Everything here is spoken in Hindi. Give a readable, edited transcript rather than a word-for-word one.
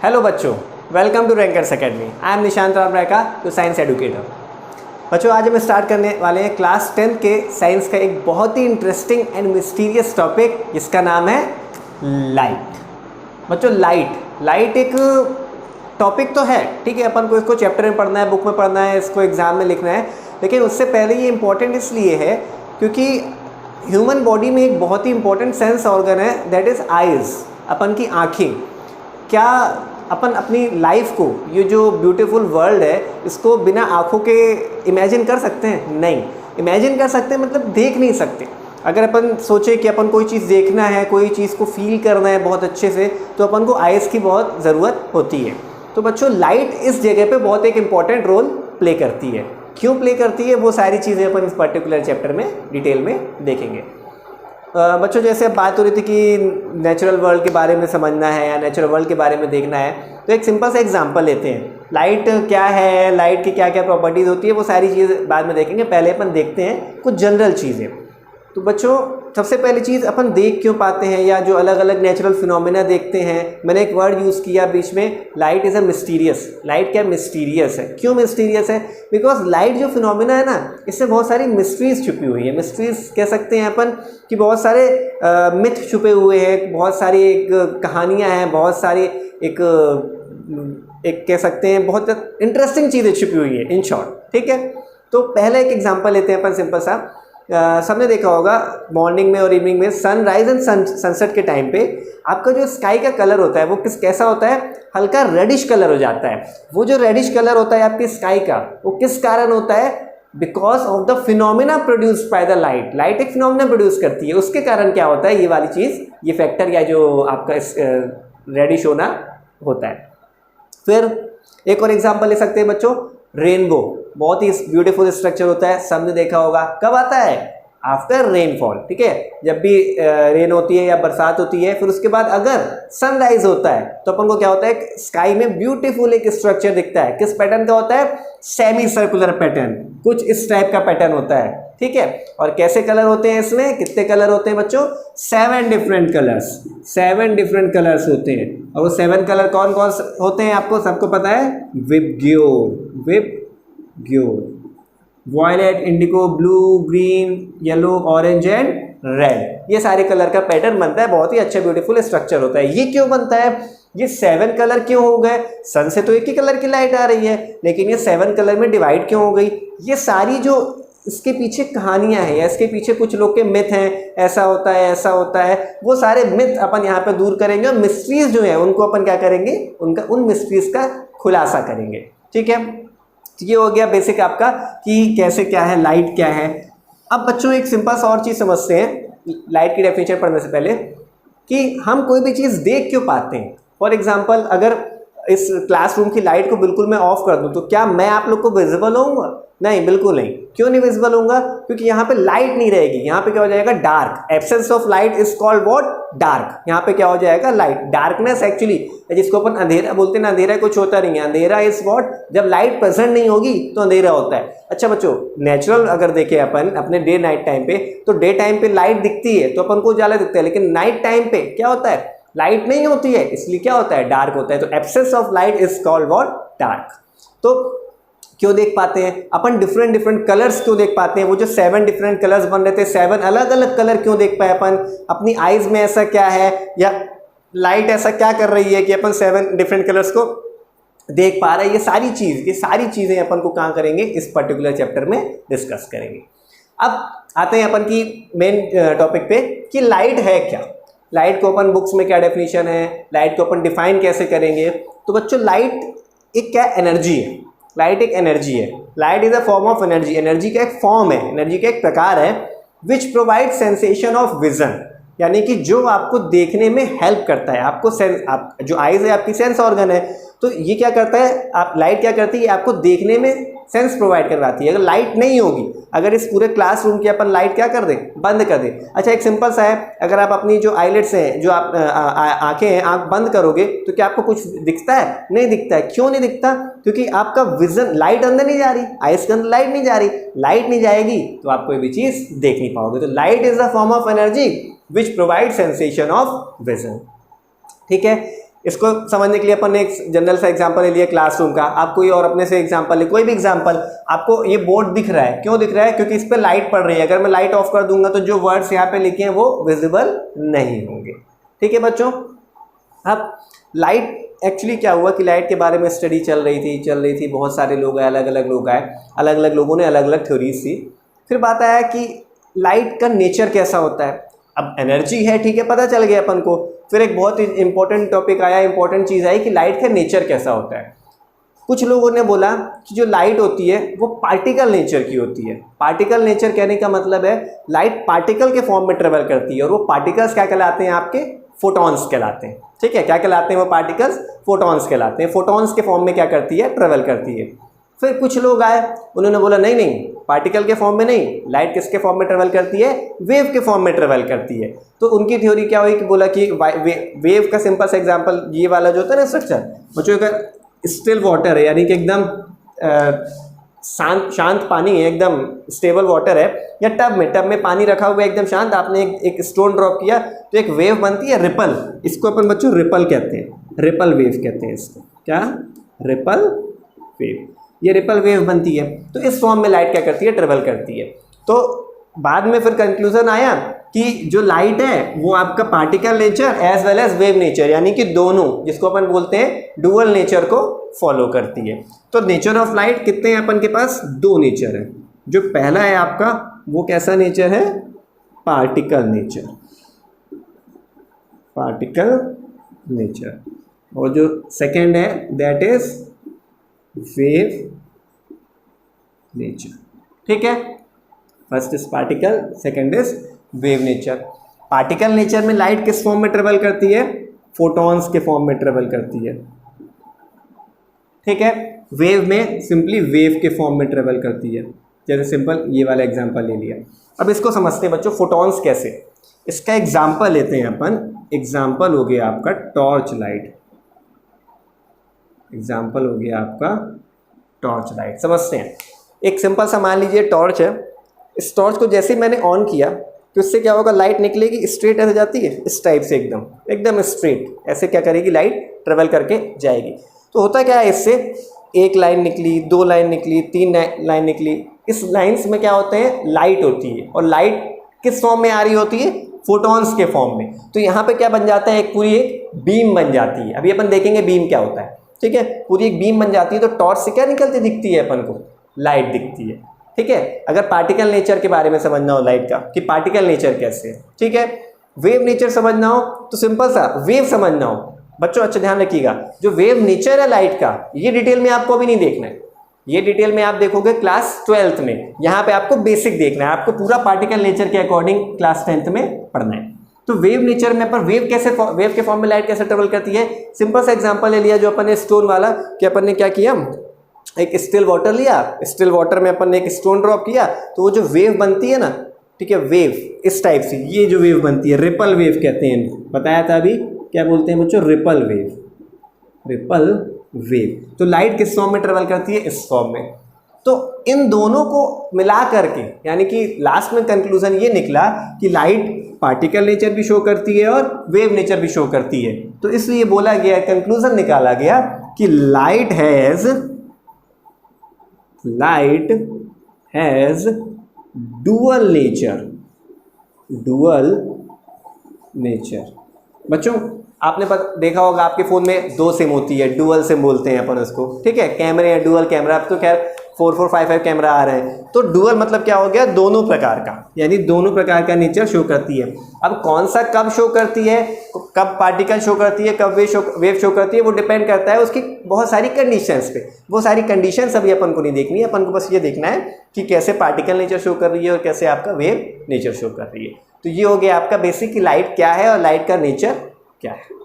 हेलो बच्चों, welcome to Rankers Academy. I am Nishant Ramrayka, to science educator. बच्चों, आज हम स्टार्ट करने वाले हैं क्लास 10 के साइंस का एक बहुत ही इंटरेस्टिंग एंड मिस्टीरियस टॉपिक, जिसका नाम है लाइट। बच्चों, लाइट एक टॉपिक तो है, ठीक है, अपन को इसको चैप्टर में पढ़ना है, बुक में पढ़ना है, इसको एग्जाम में लिखना है, लेकिन उससे पहले ये इंपॉर्टेंट इसलिए है क्योंकि ह्यूमन बॉडी में एक बहुत ही इंपॉर्टेंट सेंस ऑर्गन है, दैट इज़ आइज़, अपन की आँखें। क्या अपन अपनी लाइफ को, ये जो ब्यूटीफुल वर्ल्ड है, इसको बिना आँखों के इमेजिन कर सकते हैं? नहीं। इमेजिन कर सकते हैं मतलब देख नहीं सकते। अगर अपन सोचे कि अपन कोई चीज़ देखना है, कोई चीज़ को फील करना है बहुत अच्छे से, तो अपन को आइज़ की बहुत ज़रूरत होती है। तो बच्चों, लाइट इस जगह पे बहुत एक इम्पॉर्टेंट रोल प्ले करती है। क्यों प्ले करती है, वो सारी चीज़ें अपन इस पर्टिकुलर चैप्टर में डिटेल में देखेंगे। बच्चों, जैसे अब बात हो रही थी कि नेचुरल वर्ल्ड के बारे में समझना है या नेचुरल वर्ल्ड के बारे में देखना है, तो एक सिंपल सा एग्जांपल लेते हैं। लाइट क्या है, लाइट की क्या क्या प्रॉपर्टीज़ होती है, वो सारी चीज़ बाद में देखेंगे। पहले अपन देखते हैं कुछ जनरल चीज़ें। तो बच्चों, सबसे पहली चीज़, अपन देख क्यों पाते हैं या जो अलग अलग नेचुरल फिनोमेना देखते हैं, मैंने एक वर्ड यूज़ किया बीच में, light is a mysterious. Light क्या मिस्टीरियस है? क्यों मिस्टीरियस है? बिकॉज लाइट जो फिनोमेना है ना, इसमें बहुत सारी मिस्ट्रीज छुपी हुई है। मिस्ट्रीज कह सकते हैं अपन कि बहुत सारे मिथ छुपे हुए हैं, बहुत सारी एक कहानियाँ हैं, बहुत सारी एक कह सकते हैं बहुत इंटरेस्टिंग चीज़ें छुपी हुई है, इन शॉर्ट, ठीक है। तो पहले एक एग्जाम्पल लेते हैं अपन सिंपल सा। सबने देखा होगा मॉर्निंग में और इवनिंग में, सनराइज एंड सनसेट के टाइम पे आपका जो स्काई का कलर होता है वो कैसा होता है? हल्का रेडिश कलर हो जाता है। वो जो रेडिश कलर होता है आपके स्काई का, वो किस कारण होता है? Because of the phenomena produced by the light. Light एक फिनोमिना प्रोड्यूस करती है, उसके कारण क्या होता है? ये वाली चीज़, ये फैक्टर या जो आपका रेडिश होना होता है। फिर एक और एग्जाम्पल ले सकते हैं बच्चों, रेनबो। बहुत ही ब्यूटीफुल स्ट्रक्चर होता है, सबने देखा होगा। कब आता है? आफ्टर रेनफॉल, ठीक है। जब भी रेन होती है या बरसात होती है, फिर उसके बाद अगर सनराइज होता है तो अपन को क्या होता है? स्काई में ब्यूटीफुल एक स्ट्रक्चर दिखता है। किस पैटर्न का होता है? सेमी सर्कुलर पैटर्न, कुछ इस टाइप का पैटर्न होता है, ठीक है। और कैसे कलर होते हैं इसमें? कितने कलर होते हैं बच्चों? 7 डिफरेंट कलर्स। 7 डिफरेंट कलर्स होते हैं। और वो 7 कलर कौन कौन होते हैं? आपको सबको पता है, VIBGYOR, violet, indigo, blue, green, yellow, orange and red. ये सारे कलर का पैटर्न बनता है। बहुत ही अच्छा ब्यूटीफुल स्ट्रक्चर होता है। ये क्यों बनता है? ये 7 कलर क्यों हो गए? सन से तो एक ही कलर की लाइट आ रही है, लेकिन ये 7 कलर में डिवाइड क्यों हो गई? ये सारी जो इसके पीछे कहानियां हैं या इसके पीछे कुछ लोग के मिथ हैं, ऐसा होता है, ऐसा होता है, वो सारे मिथ अपन यहाँ पे दूर करेंगे और मिस्ट्रीज जो है उनको अपन क्या करेंगे? उन मिस्ट्रीज का खुलासा करेंगे, ठीक है। ये हो गया बेसिक आपका कि कैसे क्या है, लाइट क्या है। अब बच्चों, एक सिंपल सा और चीज़ समझते हैं लाइट की डेफिनेशन पढ़ने से पहले, कि हम कोई भी चीज़ देख क्यों पाते हैं। फॉर एग्जांपल, अगर इस क्लासरूम की लाइट को बिल्कुल मैं ऑफ कर दूं तो क्या मैं आप लोग को विजिबल होऊंगा? नहीं, बिल्कुल नहीं। क्यों नहीं विजिबल होऊंगा? क्योंकि यहाँ पे लाइट नहीं रहेगी। यहाँ पे क्या हो जाएगा? Dark. Absence of light is called what? Dark. यहाँ पे क्या हो जाएगा? लाइट। डार्कनेस एक्चुअली, जिसको अपन अंधेरा बोलते हैं ना, अंधेरा कुछ होता नहीं है। अंधेरा इज व्हाट? जब लाइट प्रेजेंट नहीं होगी तो अंधेरा होता है। अच्छा बच्चों, नेचुरल अगर देखें अपन अपने डे नाइट टाइम पे, तो डे टाइम पे लाइट दिखती है तो अपन को उजाला दिखता है, लेकिन नाइट टाइम पे क्या होता है? लाइट नहीं होती है, इसलिए क्या होता है? डार्क होता है। तो absence of light is called what? Dark. तो क्यों देख पाते हैं अपन? डिफरेंट कलर्स क्यों देख पाते हैं? वो जो 7 डिफरेंट कलर्स बन रहे थे, 7 अलग अलग कलर क्यों देख पाए अपन? अपनी आईज में ऐसा क्या है या लाइट ऐसा क्या कर रही है कि अपन 7 डिफरेंट कलर्स को देख पा रहे हैं? ये सारी चीजें अपन को कहाँ करेंगे? इस पर्टिकुलर चैप्टर में डिस्कस करेंगे। अब आते हैं अपन की मेन टॉपिक पे कि लाइट है क्या। लाइट को अपन बुक्स में क्या डेफिनेशन है, लाइट को अपन डिफाइन कैसे करेंगे। तो बच्चों, लाइट एक क्या एनर्जी है। लाइट एक एनर्जी है। Light is a form of energy. Energy का एक फॉर्म है, एनर्जी का एक प्रकार है, which provide sensation of vision, यानी कि जो आपको देखने में हेल्प करता है। आपको आप जो आइज है आपकी सेंस ऑर्गन है, तो ये क्या करता है? आप लाइट क्या करती है? आपको देखने में सेंस प्रोवाइड करवाती है। अगर लाइट नहीं होगी, अगर इस पूरे क्लासरूम की अपन लाइट क्या कर दें? बंद कर दें। अच्छा, एक सिंपल सा है, अगर आप अपनी जो आईलिड्स हैं, जो आप आंखें हैं, आंख बंद करोगे तो क्या आपको कुछ दिखता है? नहीं दिखता है। क्यों नहीं दिखता? क्योंकि आपका विजन, लाइट अंदर नहीं जा रही, आइज के अंदर लाइट नहीं जा रही। लाइट नहीं जाएगी तो आप कोई भी चीज देख नहीं पाओगे। तो light is a form of energy which provide sensation of vision, ठीक है। इसको समझने के लिए अपन ने एक जनरल सा एग्जांपल ले लिया क्लासरूम का। आप कोई और अपने से एग्जांपल ले, कोई भी एग्जांपल। आपको ये बोर्ड दिख रहा है, क्यों दिख रहा है? क्योंकि इस पर लाइट पड़ रही है। अगर मैं लाइट ऑफ कर दूंगा तो जो वर्ड्स यहाँ पे लिखे हैं वो विजिबल नहीं होंगे। ठीक है बच्चों। अब लाइट एक्चुअली क्या हुआ कि लाइट के बारे में स्टडी चल रही थी, बहुत सारे लोग आए, अलग अलग लोग आए, अलग अलग लोगों ने अलग अलग थ्योरीज थी। फिर बात आया कि लाइट का नेचर कैसा होता है। अब एनर्जी है, ठीक है, पता चल गया अपन को। फिर एक बहुत इंपॉर्टेंट टॉपिक आया, इंपॉर्टेंट चीज़ आई कि लाइट का नेचर कैसा होता है। कुछ लोगों ने बोला कि जो लाइट होती है वो पार्टिकल नेचर की होती है। पार्टिकल नेचर कहने का मतलब है लाइट पार्टिकल के फॉर्म में ट्रेवल करती है, और वो पार्टिकल्स क्या कहलाते हैं? आपके फोटॉन्स कहलाते हैं। ठीक है, क्या कहलाते हैं वो पार्टिकल्स? फोटॉन्स कहलाते हैं। फोटॉन्स के फॉर्म में क्या करती है? ट्रेवल करती है। फिर कुछ लोग आए, उन्होंने बोला नहीं नहीं, पार्टिकल के फॉर्म में नहीं, लाइट किसके फॉर्म में ट्रेवल करती है? वेव के फॉर्म में ट्रेवल करती है। तो उनकी थ्योरी क्या हुई कि बोला कि वेव का सिंपल सा एग्जांपल ये वाला जो होता है ना स्ट्रक्चर, बच्चों का स्टिल वाटर है, यानी कि एकदम शांत पानी है, एकदम स्टेबल वाटर है, या टब में पानी रखा हुआ है एकदम शांत, आपने एक स्टोन ड्रॉप किया तो एक वेव बनती है, रिपल। इसको अपन बच्चों रिपल कहते हैं, रिपल वेव कहते हैं इसको। क्या? Ripple wave. ये रिपल वेव बनती है। तो इस फॉर्म में लाइट क्या करती है? ट्रेवल करती है। तो बाद में फिर कंक्लूजन आया कि जो लाइट है वो आपका particle nature as well as wave nature, यानी कि दोनों, जिसको अपन बोलते हैं डुअल नेचर को फॉलो करती है। तो नेचर ऑफ लाइट कितने हैं अपन के पास? दो नेचर है। जो पहला है आपका वो कैसा नेचर है? Particle nature, particle nature. और जो सेकेंड है दैट इज वेव नेचर। ठीक है, first is particle, second is wave nature. Particle nature में लाइट किस फॉर्म में ट्रेवल करती है? फोटॉन्स के फॉर्म में ट्रेवल करती है। ठीक है, वेव में सिंपली वेव के फॉर्म में ट्रेवल करती है। जैसे सिंपल ये वाला एग्जांपल ले लिया। अब इसको समझते हैं बच्चों, फोटॉन्स कैसे। इसका एग्जांपल लेते हैं अपन। एग्जांपल हो गया आपका टॉर्च लाइट, एग्जांपल हो गया आपका टॉर्च लाइट। समझते हैं। एक सिंपल सा मान लीजिए टॉर्च है। इस टॉर्च को जैसे ही मैंने ऑन किया तो इससे क्या होगा? लाइट निकलेगी, स्ट्रेट ऐसे जाती है, इस टाइप से एकदम स्ट्रेट ऐसे क्या करेगी? लाइट ट्रेवल करके जाएगी। तो होता क्या है इससे? एक लाइन निकली, दो लाइन निकली, तीन लाइन निकली। इस लाइंस में क्या होते हैं? लाइट होती है। और लाइट किस फॉर्म में आ रही होती है? फोटॉन्स के फॉर्म में। तो यहाँ पे क्या बन जाता है? एक पूरी एक बीम बन जाती है। अभी अपन देखेंगे बीम क्या होता है। ठीक है, पूरी एक बीम बन जाती है। तो टॉर्च से क्या निकलती दिखती है अपन को? लाइट दिखती है। ठीक है, अगर पार्टिकल नेचर के बारे में समझना हो लाइट का कि पार्टिकल नेचर कैसे है, ठीक है, वेव नेचर समझना हो तो सिंपल सा वेव समझना हो बच्चों, अच्छा ध्यान रखिएगा, जो वेव नेचर है लाइट का, ये डिटेल में आपको अभी नहीं देखना है। ये डिटेल में आप देखोगे क्लास 12th में। यहाँ पे आपको बेसिक देखना है, आपको पूरा पार्टिकल नेचर के अकॉर्डिंग क्लास 10th में पढ़ना है। तो वेव नेचर में पर वेव के फॉर्म में लाइट कैसे ट्रेवल करती है? सिंपल सा एग्जांपल ले लिया जो अपन ने स्टोन वाला, कि अपन ने क्या किया? एक स्टिल वाटर लिया, स्टिल वाटर में अपन ने एक स्टोन ड्रॉप किया, तो वो जो वेव बनती है ना, ठीक है, वेव इस टाइप से, ये जो वेव बनती है रिपल वेव कहते हैं। बताया था अभी, क्या बोलते हैं बच्चों? Ripple wave, ripple wave. तो लाइट किस फॉर्म में ट्रेवल करती है? इस फॉर्म में। तो इन दोनों को मिला करके, यानी कि लास्ट में कंक्लूजन ये निकला कि लाइट पार्टिकल नेचर भी शो करती है और वेव नेचर भी शो करती है। तो इसलिए बोला गया, कंक्लूजन निकाला गया कि लाइट हैज डुअल नेचर। बच्चों आपने देखा होगा आपके फ़ोन में 2 सिम होती है, डुअल सिम बोलते हैं अपन उसको। ठीक है, कैमरे हैं, डुअल कैमरा। अब तो खैर 4-4-5-5 कैमरा आ रहे हैं। तो डुअल मतलब क्या हो गया? दोनों प्रकार का, यानी दोनों प्रकार का नेचर शो करती है। अब कौन सा कब शो करती है, कब पार्टिकल शो करती है, कब वेव शो करती है, वो डिपेंड करता है उसकी बहुत सारी कंडीशंस पे। वो सारी कंडीशंस अभी अपन को नहीं देखनी है, अपन को बस ये देखना है कि कैसे पार्टिकल नेचर शो कर रही है और कैसे आपका वेव नेचर शो कर रही है। तो ये हो गया आपका बेसिक कि लाइट क्या है और लाइट का नेचर क्या है।